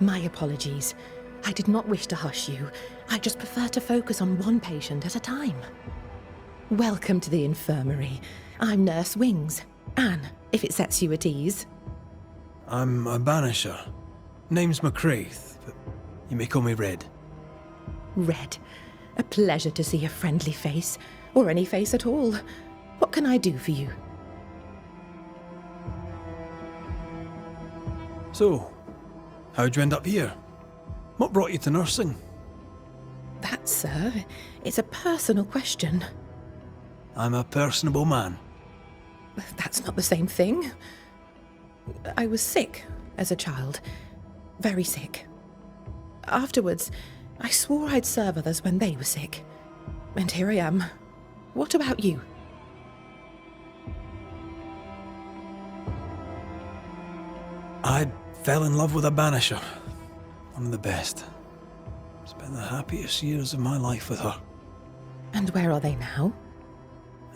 My apologies. I did not wish to hush you. I just prefer to focus on one patient at a time. Welcome to the infirmary. I'm Nurse Wings. Anne, if it sets you at ease. I'm a Banisher. Name's Raith, but you may call me Red. Red. A pleasure to see a friendly face, or any face at all. What can I do for you? So, how'd you end up here? What brought you to nursing? That, sir, is a personal question. I'm a personable man. That's not the same thing. I was sick as a child. Very sick. Afterwards, I swore I'd serve others when they were sick. And here I am. What about you? I fell in love with a Banisher. One of the best. Spent the happiest years of my life with her. And where are they now?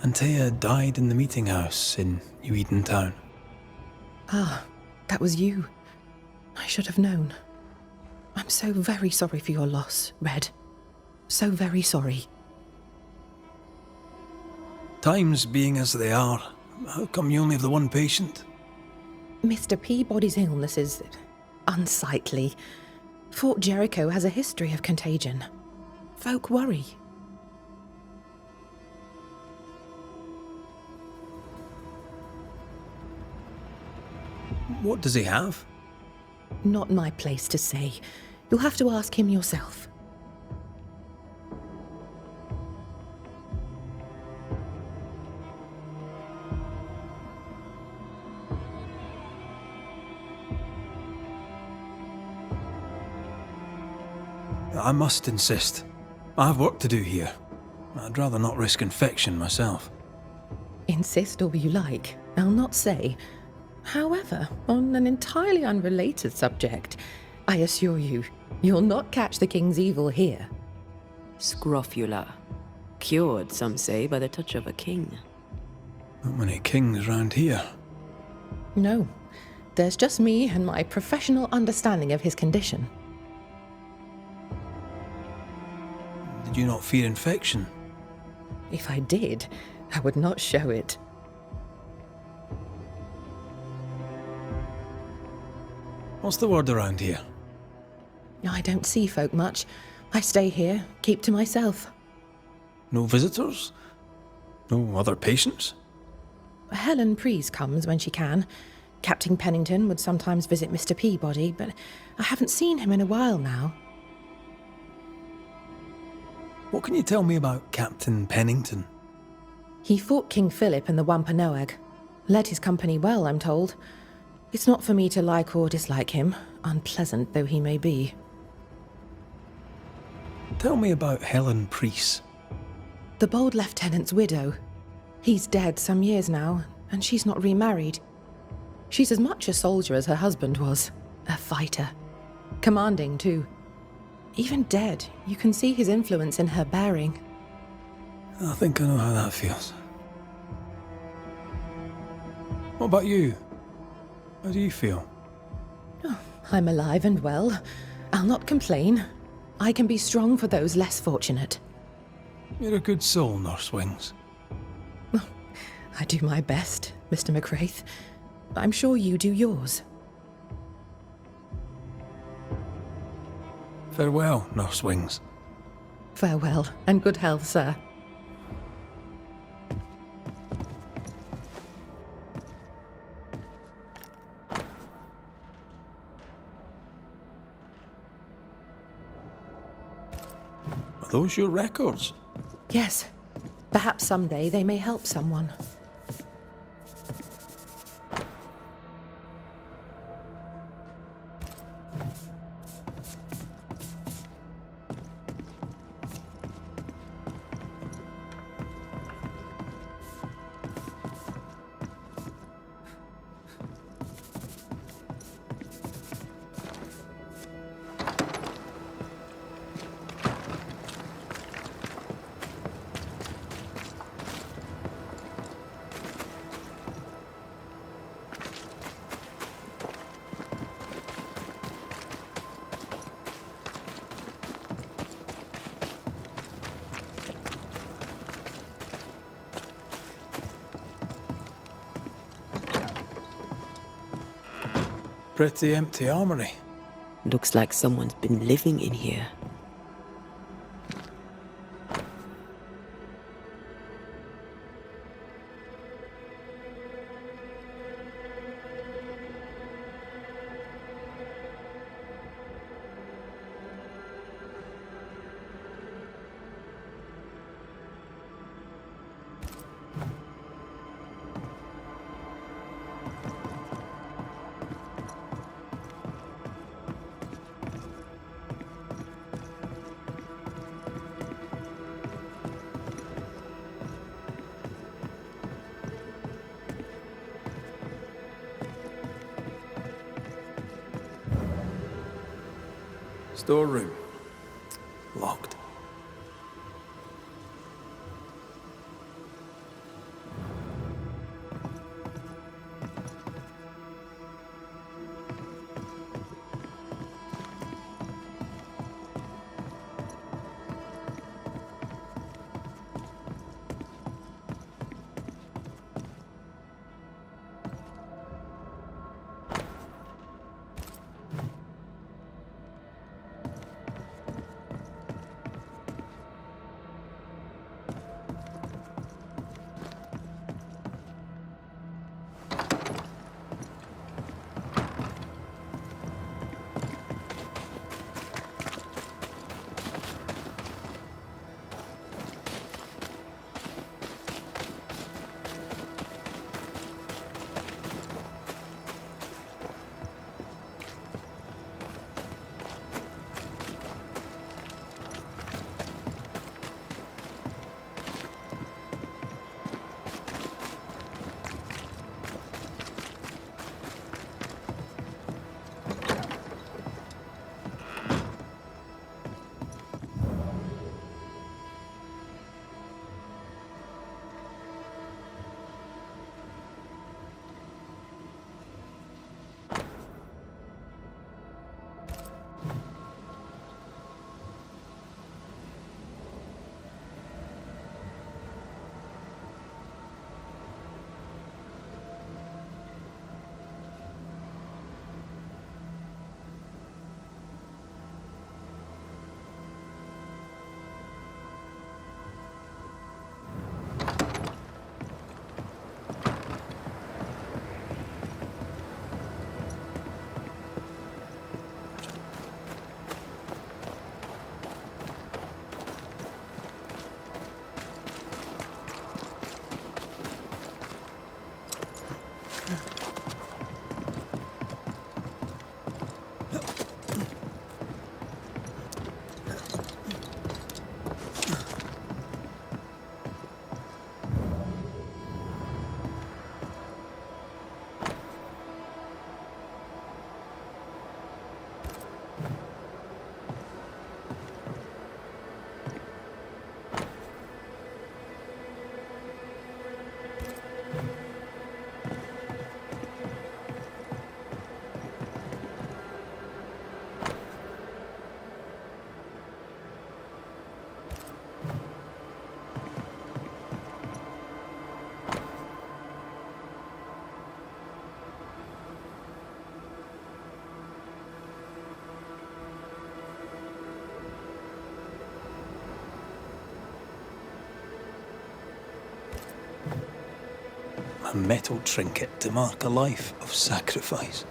Antea died in the meeting house in New Eden Town. Ah, that was you. I should have known. I'm so very sorry for your loss, Red. So very sorry. Times being as they are, how come you only have the one patient? Mr. Peabody's illness is unsightly. Fort Jericho has a history of contagion. Folk worry. What does he have? Not my place to say. You'll have to ask him yourself. I must insist. I have work to do here. I'd rather not risk infection myself. Insist all you like. I'll not say. However, on an entirely unrelated subject, I assure you, you'll not catch the king's evil here. Scrofula. Cured, some say, by the touch of a king. Not many kings round here. No, there's just me and my professional understanding of his condition. Did you not fear infection? If I did, I would not show it. What's the word around here? I don't see folk much. I stay here, keep to myself. No visitors? No other patients? Helen Preece comes when she can. Captain Pennington would sometimes visit Mr. Peabody, but I haven't seen him in a while now. What can you tell me about Captain Pennington? He fought King Philip in the Wampanoag. Led his company well, I'm told. It's not for me to like or dislike him, unpleasant though he may be. Tell me about Helen Preece. The bold lieutenant's widow. He's dead some years now, and she's not remarried. She's as much a soldier as her husband was. A fighter. Commanding, too. Even dead, you can see his influence in her bearing. I think I know how that feels. What about you? How do you feel? Oh, I'm alive and well. I'll not complain. I can be strong for those less fortunate. You're a good soul, Nurse Wings. I do my best, Mr. McRaith. I'm sure you do yours. Farewell, Nurse Wings. Farewell, and good health, sir. Are those your records? Yes. Perhaps someday they may help someone. Pretty empty armory. Looks like someone's been living in here. Storeroom. Locked. A metal trinket to mark a life of sacrifice.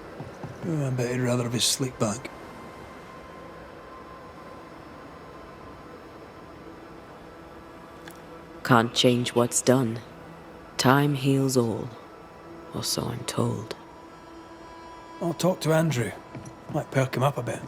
Oh, I bet he'd rather have his sleep bag. Can't change what's done. Time heals all. Or so I'm told. I'll talk to Andrew. Might perk him up a bit.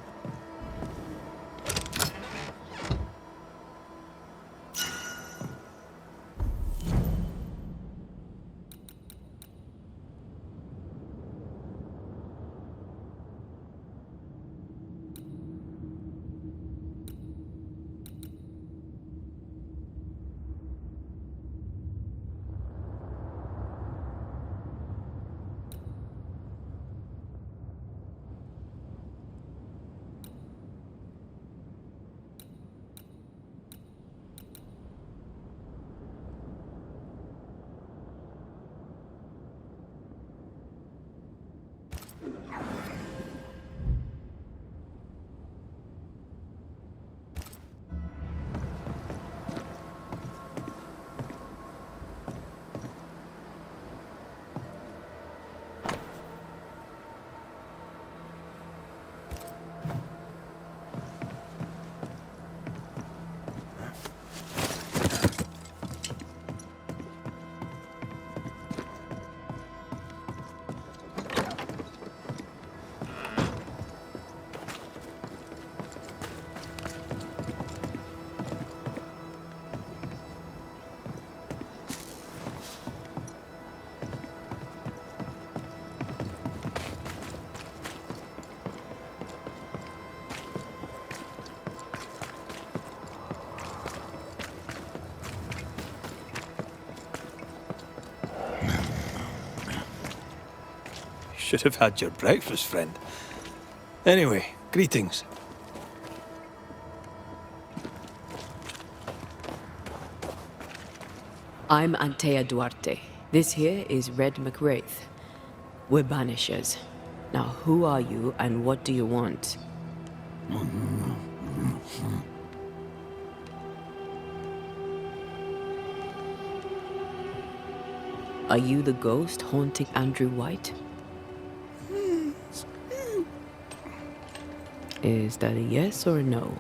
Should have had your breakfast, friend. Anyway, greetings. I'm Antea Duarte. This here is Red Raith. We're Banishers. Now, who are you and what do you want? Are you the ghost haunting Andrew White? Is that a yes or a no?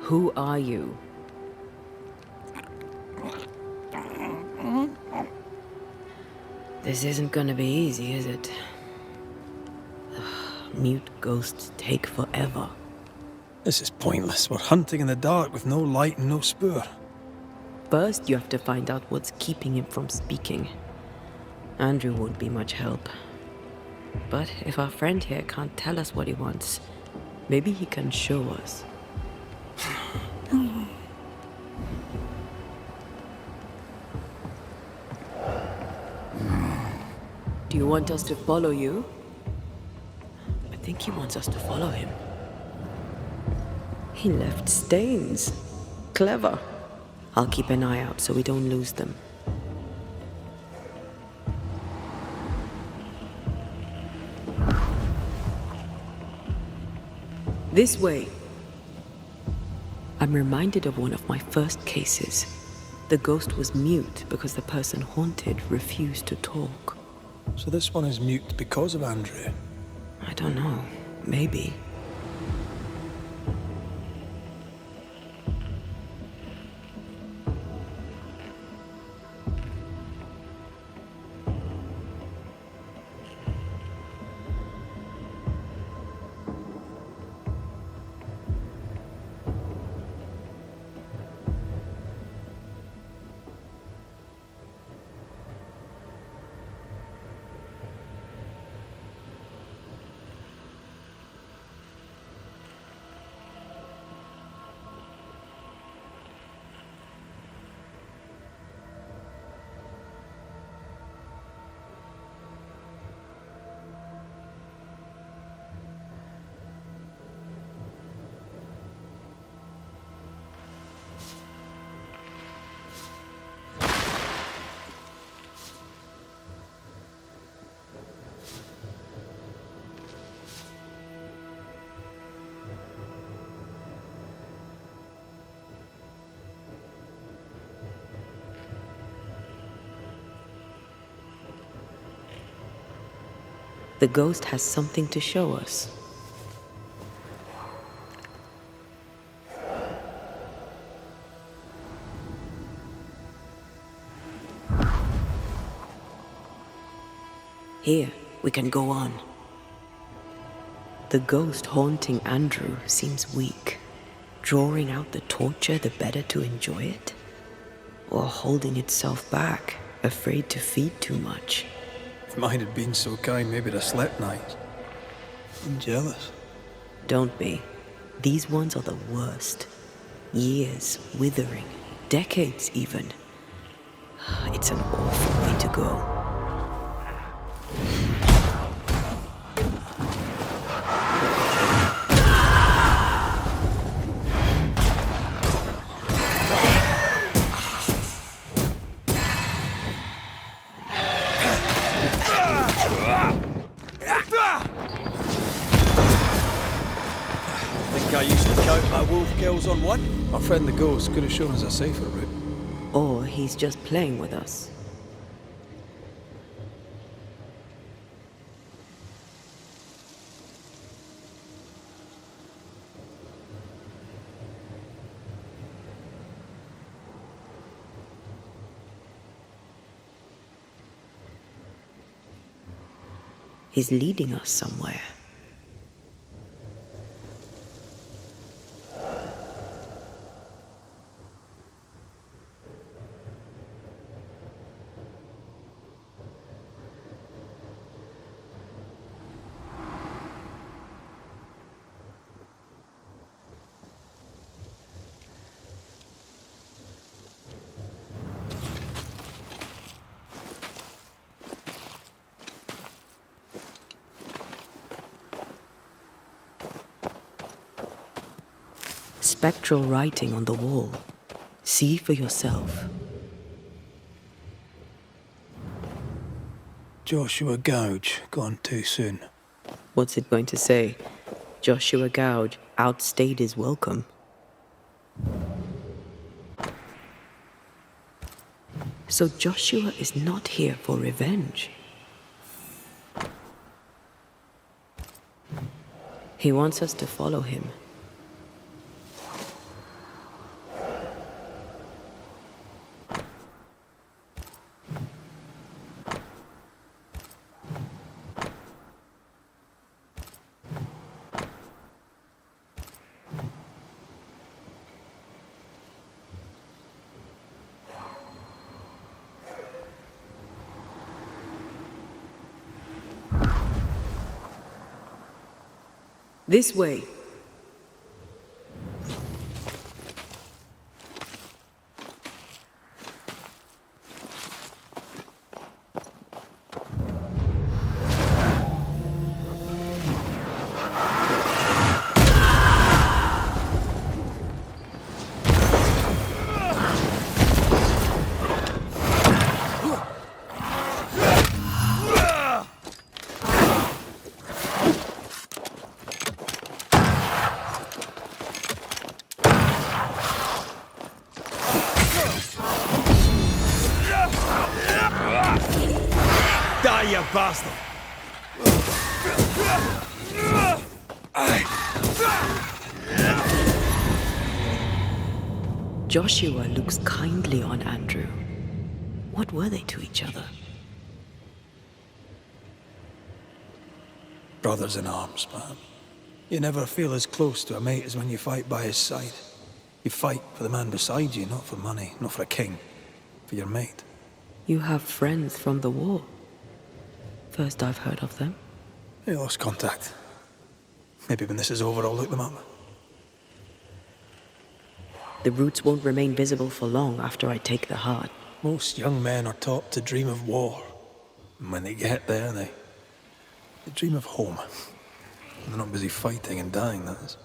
Who are you? This isn't gonna be easy, is it? Mute ghosts take forever. This is pointless. We're hunting in the dark with no light and no spoor. First, you have to find out what's keeping him from speaking. Andrew won't be much help. But if our friend here can't tell us what he wants, maybe he can show us. Do you want us to follow you? I think he wants us to follow him. He left stains. Clever. I'll keep an eye out so we don't lose them. This way. I'm reminded of one of my first cases. The ghost was mute because the person haunted refused to talk. So this one is mute because of Andrew? I don't know. Maybe. The ghost has something to show us. Here, we can go on. The ghost haunting Andrew seems weak. Drawing out the torture the better to enjoy it? Or holding itself back, afraid to feed too much? If mine had been so kind, maybe I'd have slept nights. I'm jealous. Don't be. These ones are the worst. Years withering, decades even. It's an awful way to go. I used to count my wolf kills on one. Our friend the ghost could have shown us a safer route. Or he's just playing with us. He's leading us somewhere. spectral writing on the wall. See for yourself. Joshua Gouge, gone too soon. What's it going to say? Joshua Gouge outstayed his welcome. So Joshua is not here for revenge. He wants us to follow him. This way. Die, you bastard! Joshua looks kindly on Andrew. What were they to each other? Brothers in arms, man. You never feel as close to a mate as when you fight by his side. You fight for the man beside you, not for money, not for a king. For your mate. You have friends from the war. First I've heard of them. They lost contact. Maybe when this is over, I'll look them up. The roots won't remain visible for long after I take the heart. Most young men are taught to dream of war. And when they get there, they dream of home. They're not busy fighting and dying, that is.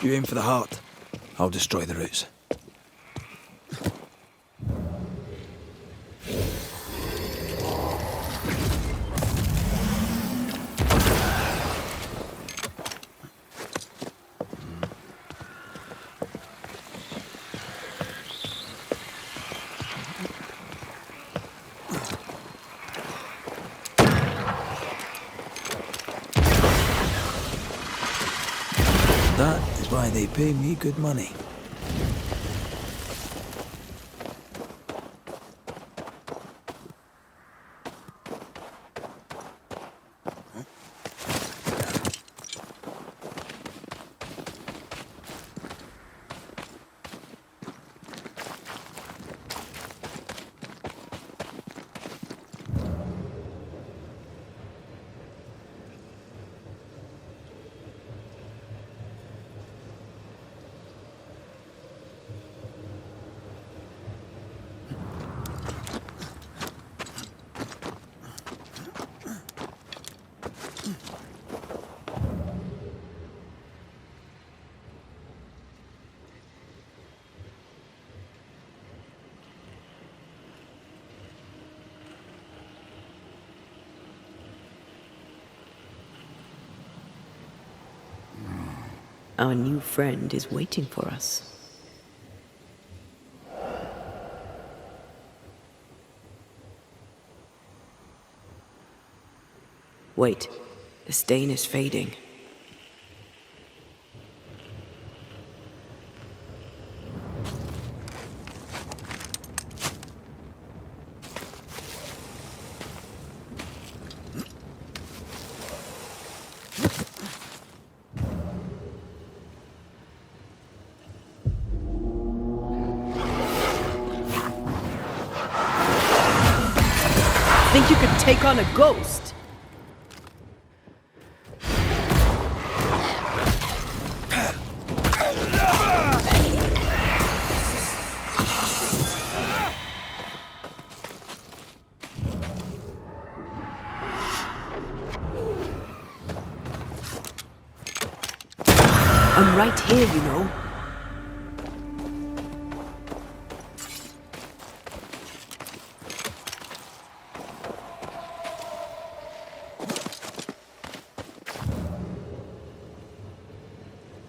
You aim for the heart. I'll destroy the roots. That is why they pay me good money. Our new friend is waiting for us. Wait, the stain is fading. Think you could take on a ghost? I'm right here, you know.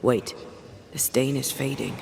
Wait, the stain is fading.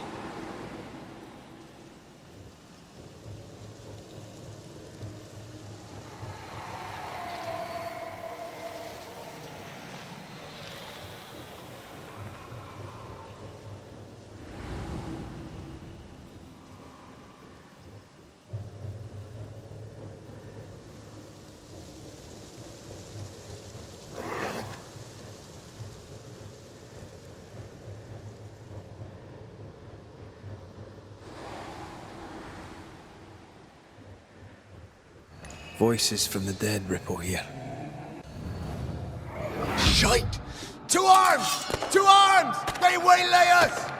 Voices from the dead ripple here. Shite! To arms! To arms! They waylay us!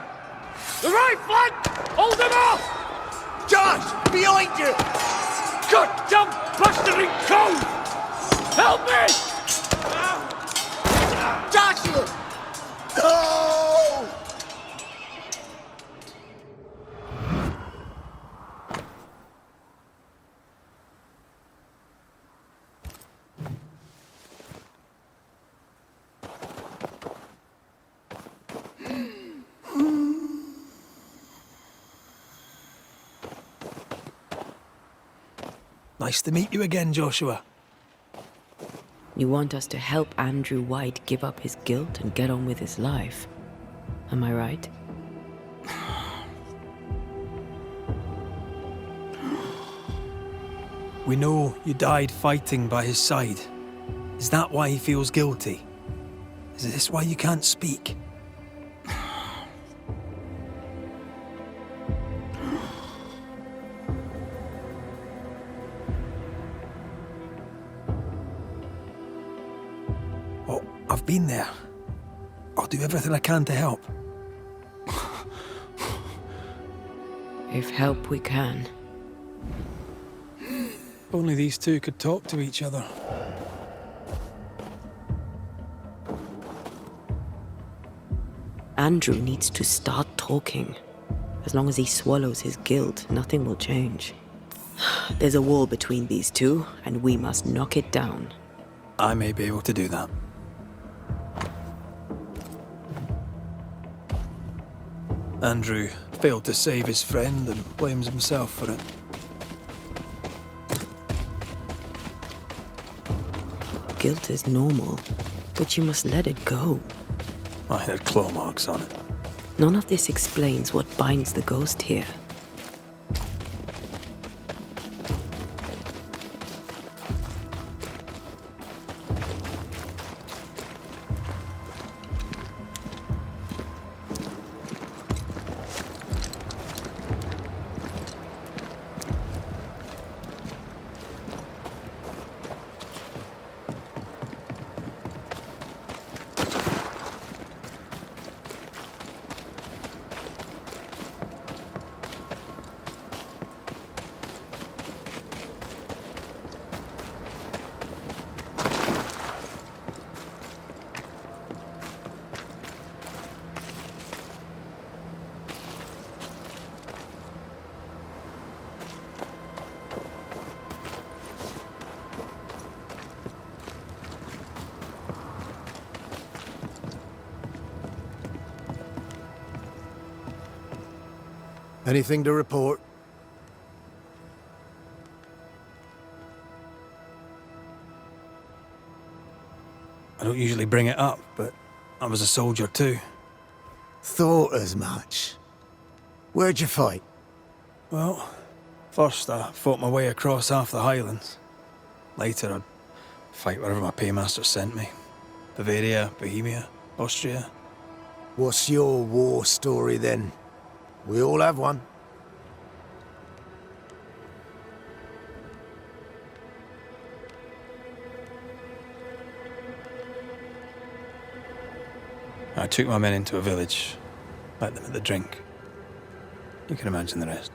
The right flank! Hold them off! Josh! Behind you! Goddamn blustering cold! Help me! Joshua! No! Nice to meet you again, Joshua. You want us to help Andrew White give up his guilt and get on with his life. Am I right? We know you died fighting by his side. Is that why he feels guilty? Is this why you can't speak? Oh, I've been there. I'll do everything I can to help. If help we can. Only these two could talk to each other. Andrew needs to start talking. As long as he swallows his guilt, nothing will change. There's a wall between these two, and we must knock it down. I may be able to do that. Andrew failed to save his friend and blames himself for it. Guilt is normal, but you must let it go. I had claw marks on it. None of this explains what binds the ghost here. Anything to report? I don't usually bring it up, but I was a soldier too. Thought as much. Where'd you fight? Well, first I fought my way across half the Highlands. Later I'd fight wherever my paymaster sent me. Bavaria, Bohemia, Austria. What's your war story then? We all have one. I took my men into a village, let them at the drink. You can imagine the rest.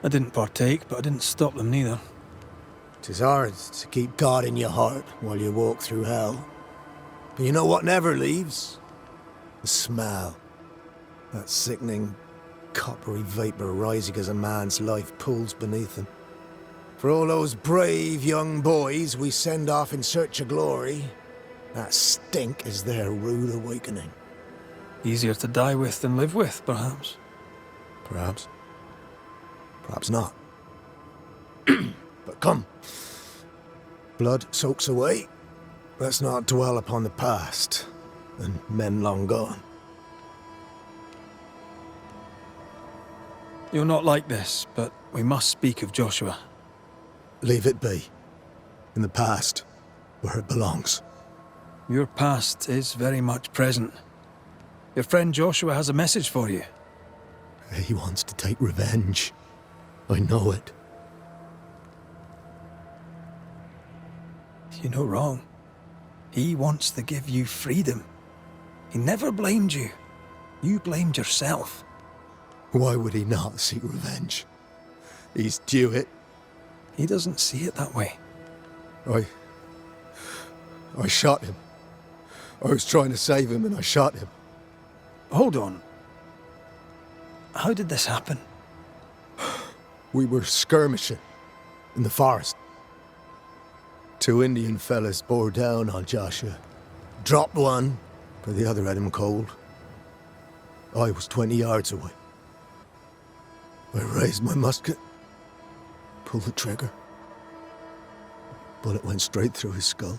I didn't partake, but I didn't stop them neither. 'Tis hard to keep God in your heart while you walk through hell. But you know what never leaves? The smell. That sickening, coppery vapor rising as a man's life pulls beneath him. For all those brave young boys we send off in search of glory, that stink is their rude awakening. Easier to die with than live with, perhaps. Perhaps. Perhaps not. But come. Blood soaks away. Let's not dwell upon the past and men long gone. You're not like this, but we must speak of Joshua. Leave it be. In the past, where it belongs. Your past is very much present. Your friend Joshua has a message for you. He wants to take revenge. I know it. You're no wrong. He wants to give you freedom. He never blamed you. You blamed yourself. Why would he not seek revenge? He's due it. He doesn't see it that way. I shot him. I was trying to save him and I shot him. Hold on. How did this happen? We were skirmishing in the forest. 2 Indian fellas bore down on Joshua. Dropped one, but the other had him cold. I was 20 yards away. I raised my musket, pulled the trigger. Bullet went straight through his skull.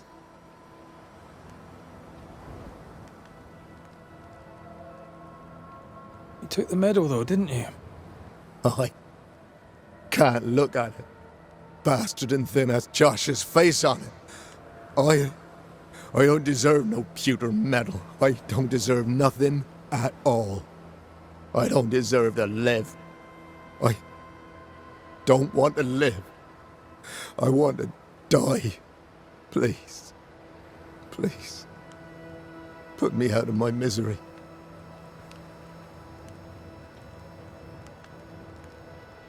You took the medal though, didn't you? I can't look at it. Bastard and thin has Josh's face on it. I don't deserve no pewter medal. I don't deserve nothing at all. I don't deserve to live. I don't want to live. I want to die. Please. Please. Put me out of my misery.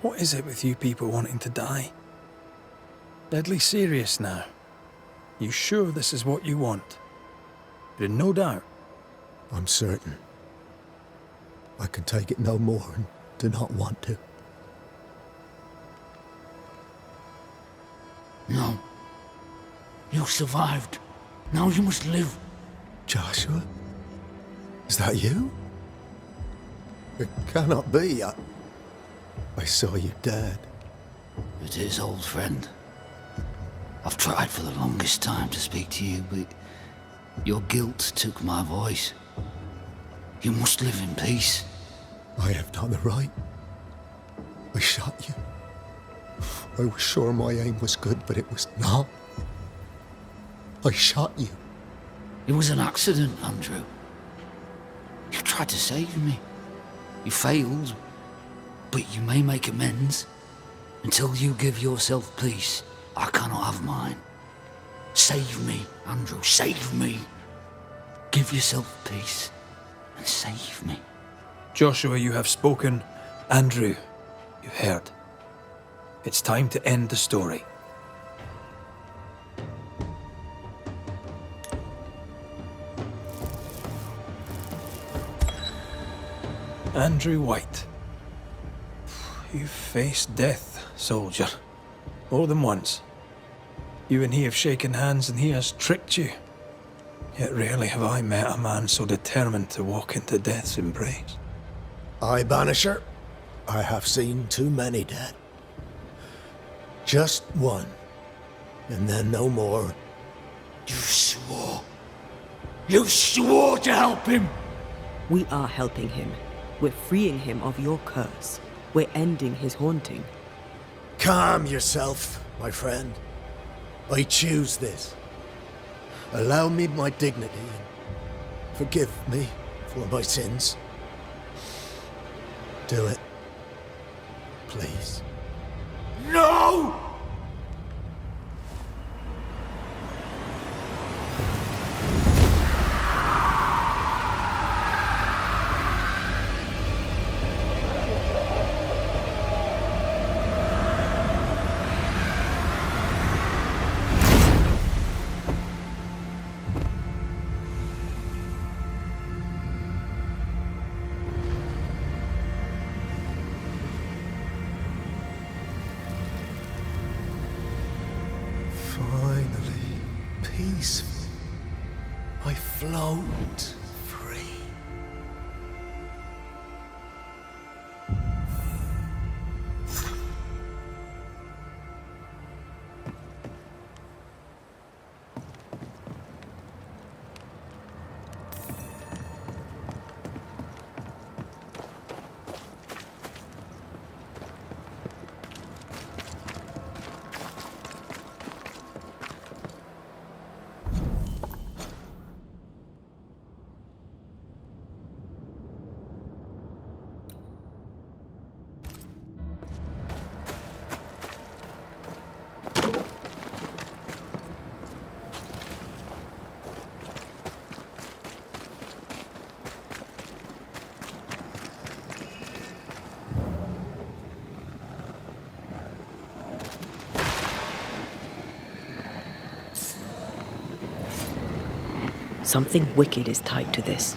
What is it with you people wanting to die? Deadly serious now. You sure this is what you want? You're in no doubt. I'm certain. I can take it no more and do not want to. No. You survived. Now you must live. Joshua? Is that you? It cannot be. I saw you dead. It is, old friend. I've tried for the longest time to speak to you, but your guilt took my voice. You must live in peace. I have done the right. I shot you. I was sure my aim was good, but it was not. I shot you. It was an accident, Andrew. You tried to save me. You failed, but you may make amends. Until you give yourself peace, I cannot have mine. Save me, Andrew, save me. Give yourself peace and save me. Joshua, you have spoken. Andrew, you've heard. It's time to end the story. Andrew White. You've faced death, soldier. More than once. You and he have shaken hands and he has tricked you. Yet rarely have I met a man so determined to walk into death's embrace. Aye, Banisher. I have seen too many dead. Just one, and then no more. You swore. You swore to help him! We are helping him. We're freeing him of your curse. We're ending his haunting. Calm yourself, my friend. I choose this. Allow me my dignity and forgive me for my sins. Do it. Please. No! Finally, peaceful. I float free. Something wicked is tied to this.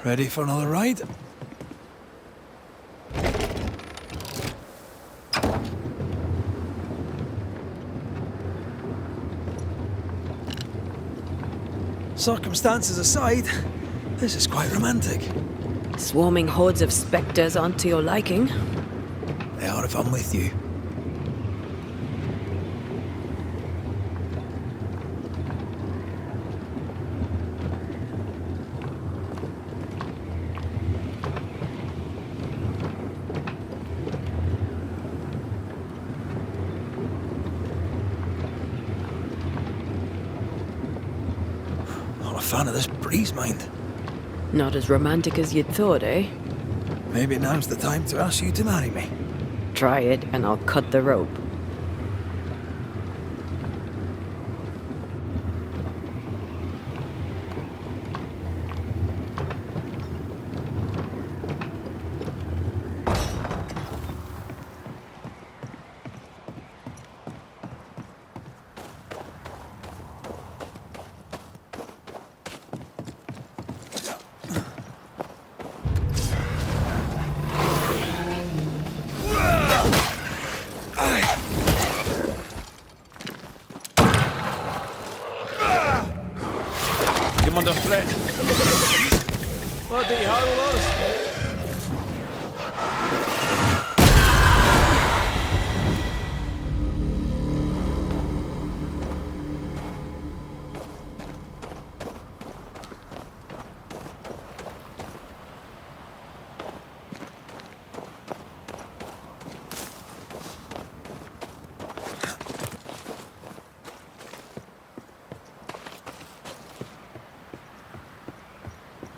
Ready for another ride? Circumstances aside, this is quite romantic. Swarming hordes of spectres aren't to your liking. They are if I'm with you. Not a fan of this breeze, mind. Not as romantic as you'd thought, eh? Maybe now's the time to ask you to marry me. Try it and I'll cut the rope. under threat. Bloody howlers!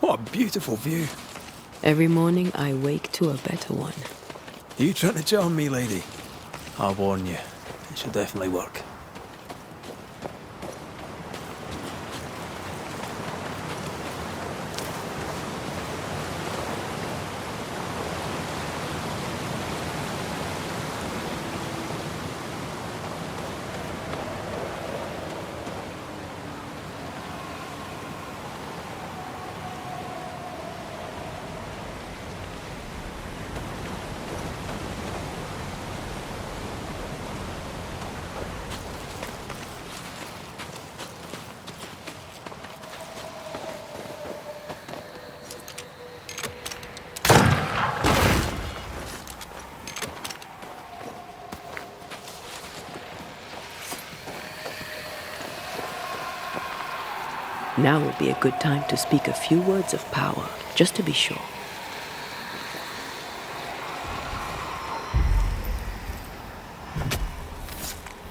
What a beautiful view. Every morning I wake to a better one. Are you trying to charm me, lady? I'll warn you. It should definitely work. Now would be a good time to speak a few words of power, just to be sure.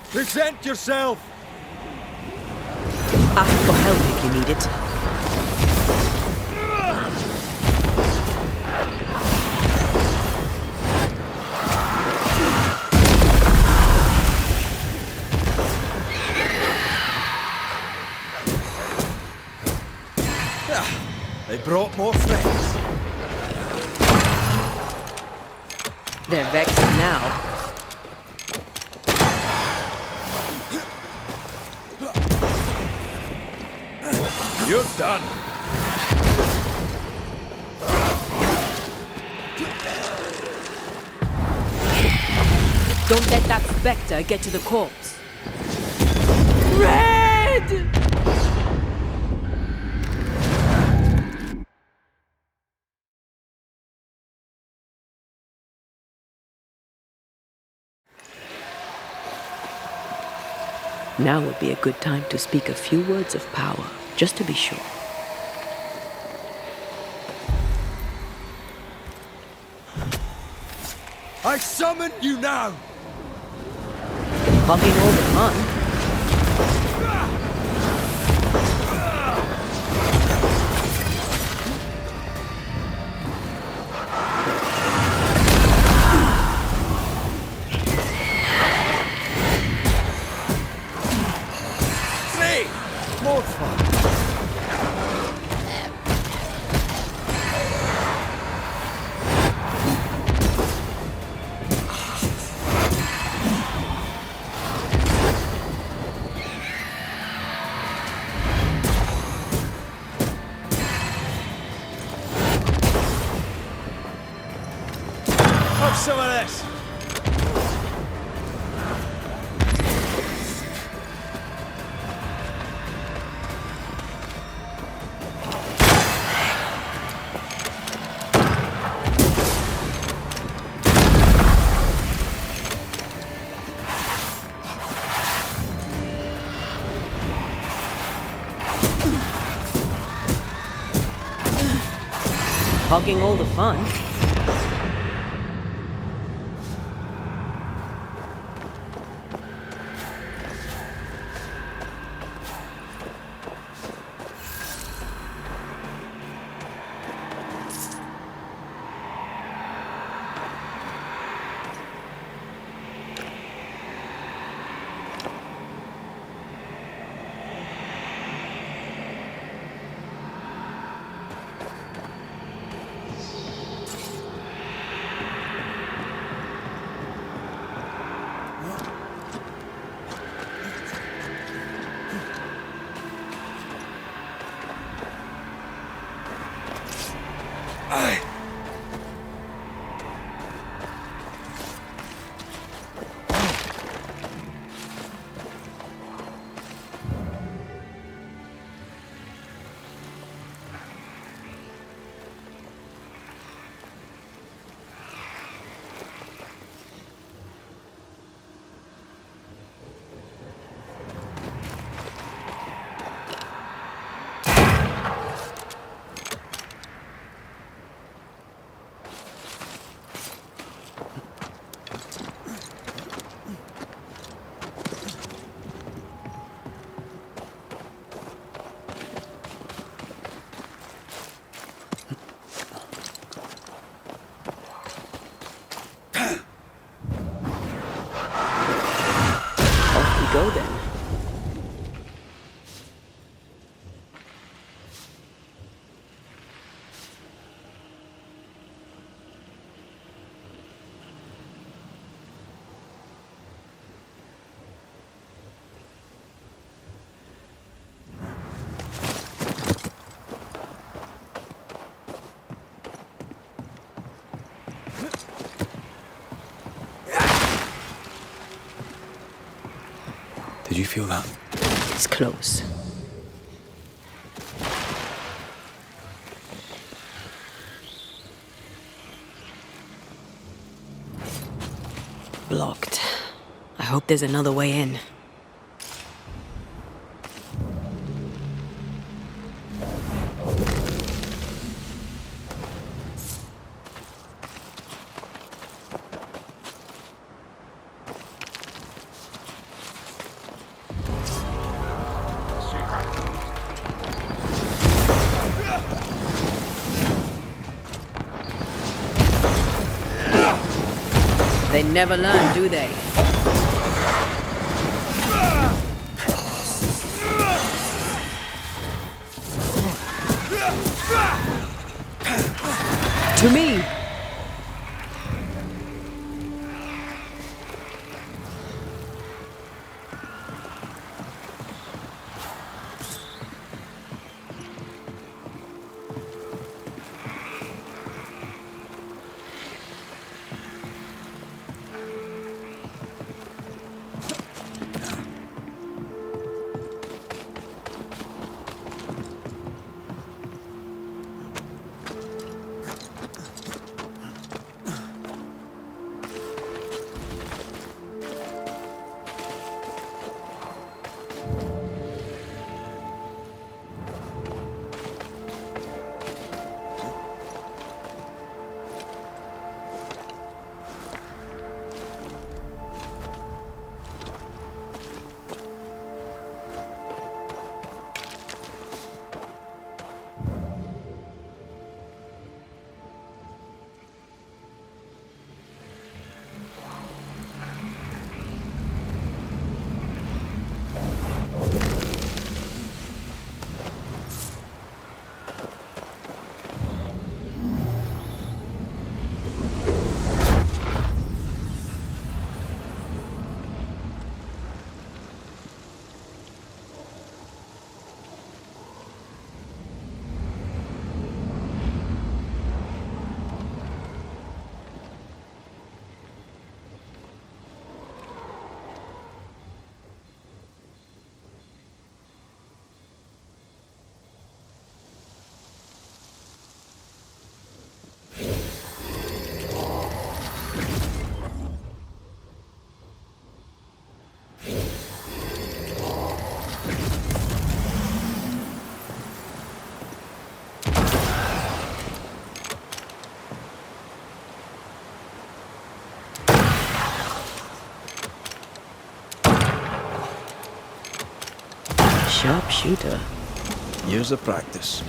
Present yourself! Ask for help if you need it. They brought more friends. They're vexed now. You're done. Don't let that spectre get to the corpse. Red! Now would be a good time to speak a few words of power, just to be sure. I summon you now! Bumping all the fun. More fun. Have some of this. Hogging all the fun. go then. Did you feel that? It's close. Blocked. I hope there's another way in. They never learn, do they? To me! Sharpshooter. Years of practice.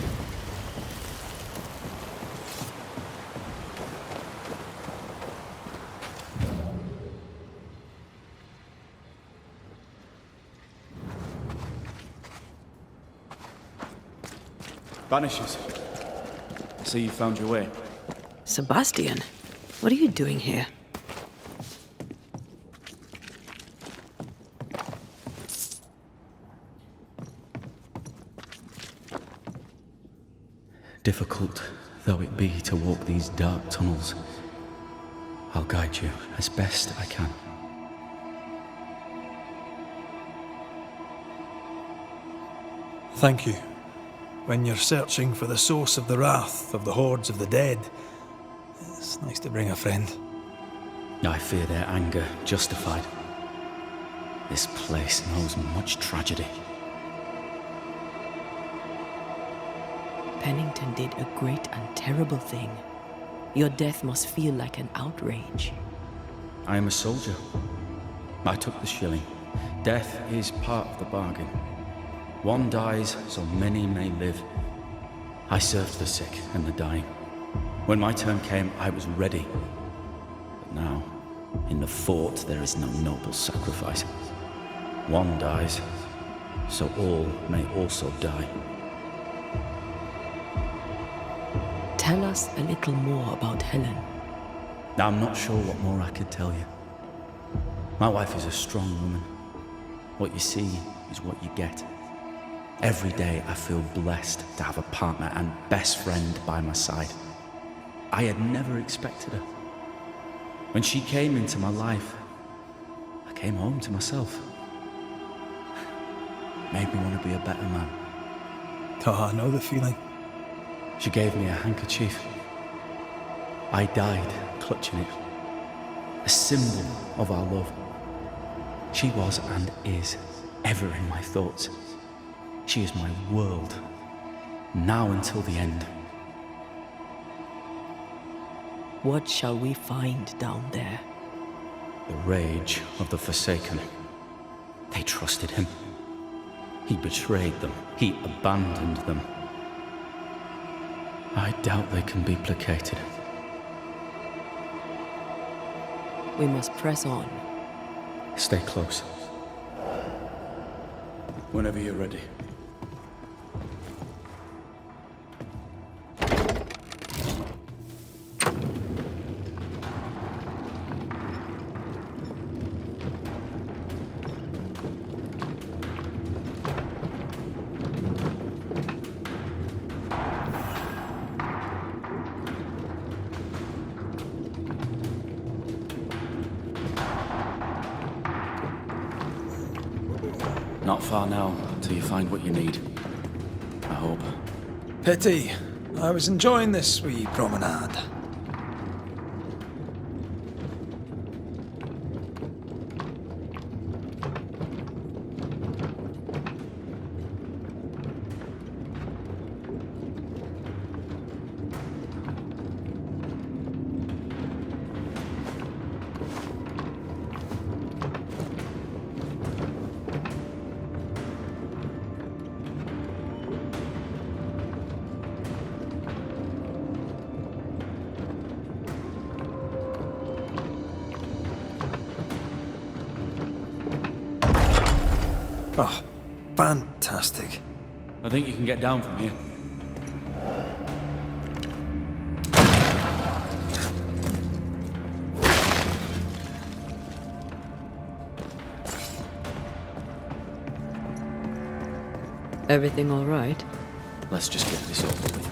Banishers. So you found your way. Sebastian, what are you doing here? Difficult though it be to walk these dark tunnels, I'll guide you as best I can. Thank you. When you're searching for the source of the wrath of the hordes of the dead, it's nice to bring a friend. I fear their anger justified. This place knows much tragedy. Pennington did a great and terrible thing. Your death must feel like an outrage. I am a soldier. I took the shilling. Death is part of the bargain. One dies so many may live. I served the sick and the dying. When my turn came, I was ready. But now, in the fort, there is no noble sacrifice. One dies, so all may also die. Tell us a little more about Helen. I'm not sure what more I could tell you. My wife is a strong woman. What you see is what you get. Every day I feel blessed to have a partner and best friend by my side. I had never expected her. When she came into my life, I came home to myself. Made me want to be a better man. Oh, I know the feeling. She gave me a handkerchief. I died clutching it. A symbol of our love. She was and is ever in my thoughts. She is my world, now until the end. What shall we find down there? The rage of the Forsaken. They trusted him. He betrayed them. He abandoned them. I doubt they can be placated. We must press on. Stay close. Whenever you're ready. Not far now, till you find what you need. I hope. Pity. I was enjoying this wee promenade. Oh, fantastic. I think you can get down from here. Everything all right? Let's just get this over with.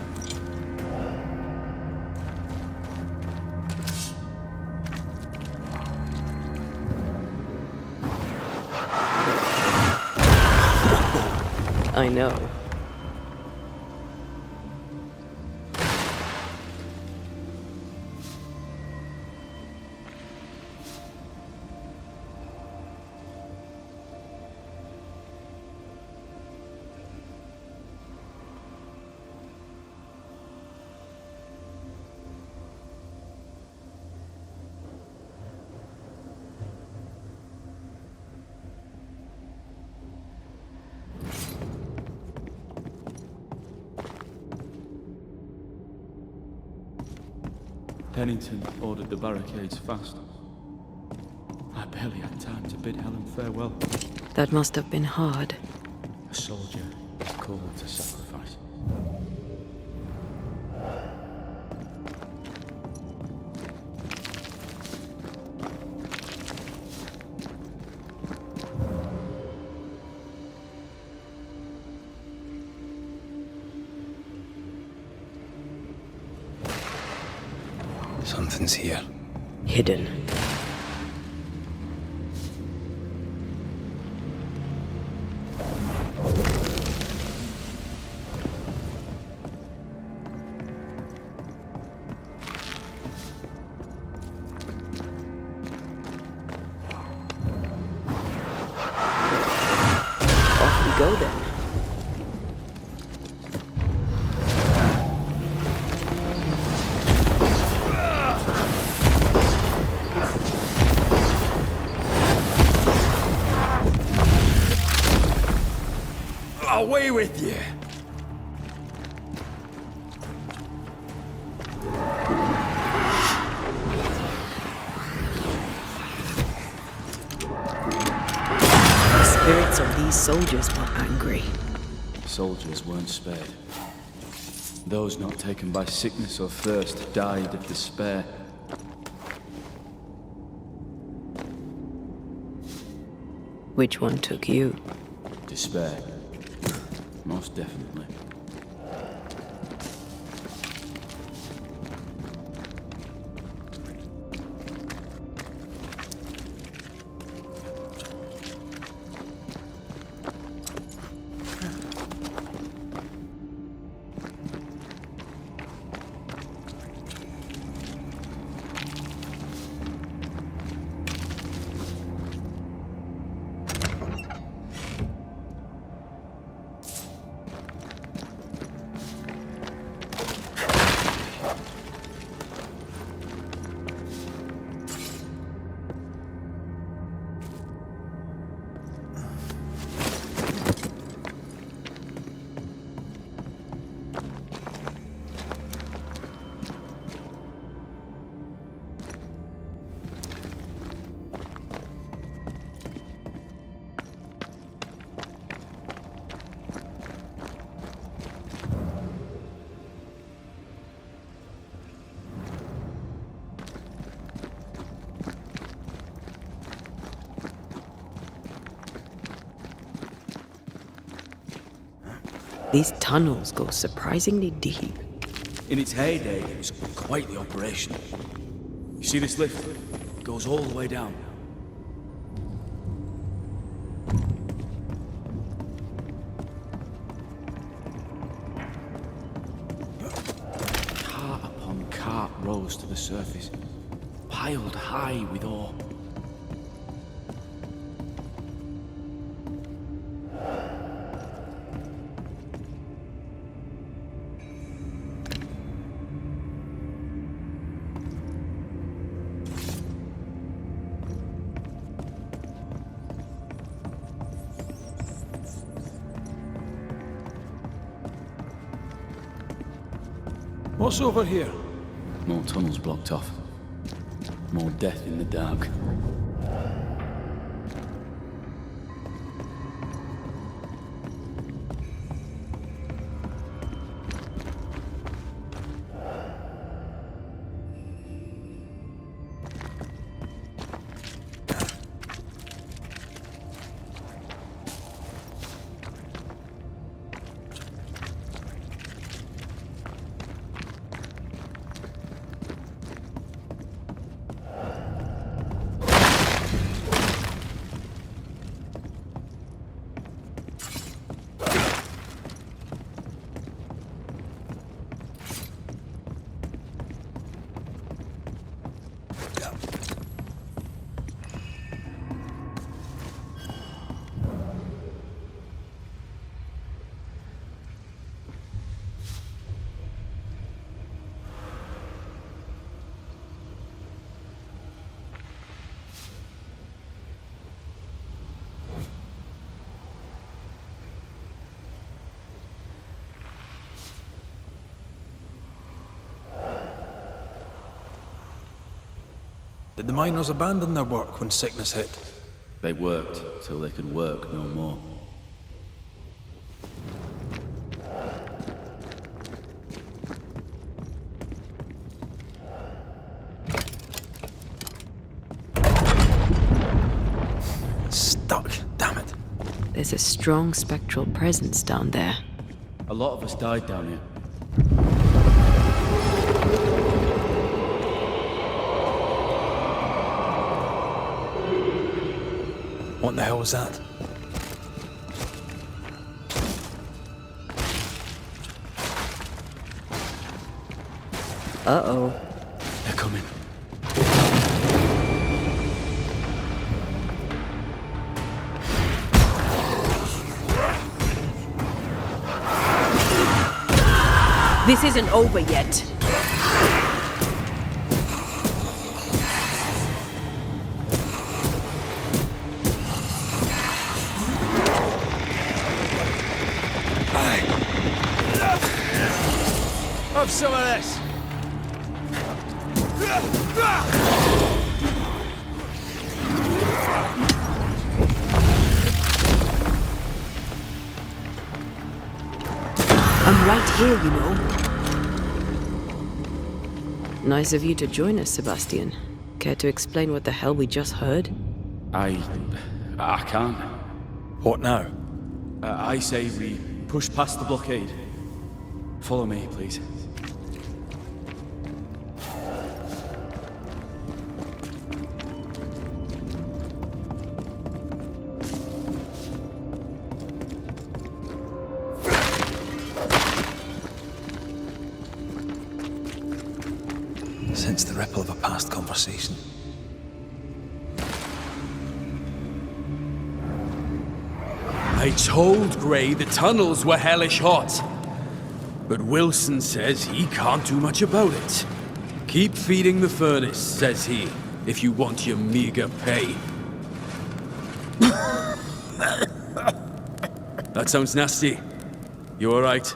I know. Pennington ordered the barricades fast. I barely had time to bid Helen farewell. That must have been hard. A soldier is called to sacrifice. Something's here. Hidden. Off we go then. Away with you! spirits of these soldiers were angry. Soldiers weren't spared. Those not taken by sickness or thirst died of despair. Which one took you? Despair. Most definitely. These tunnels go surprisingly deep. In its heyday, it was quite the operation. You see this lift? It goes all the way down. Cart upon cart rose to the surface, piled high with ore. What's over here? More tunnels blocked off. More death in the dark. Did the miners abandon their work when sickness hit? They worked till they could work no more. Stuck, damn it. There's a strong spectral presence down there. A lot of us died down here. What the hell was that? Uh-oh. They're coming. This isn't over yet. Have some of this! right here, you know. Nice of you to join us, Sebastian. Care to explain what the hell we just heard? I can't. What now? I say we push past the blockade. Follow me, please. Sense the ripple of a past conversation. I told Gray the tunnels were hellish hot. But Wilson says he can't do much about it. Keep feeding the furnace, says he, if you want your meager pay. That sounds nasty. You alright?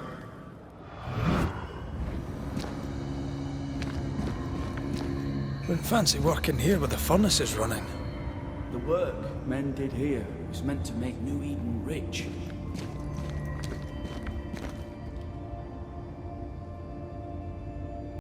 Wouldn't fancy working here with the furnaces running. The work men did here was meant to make New Eden rich.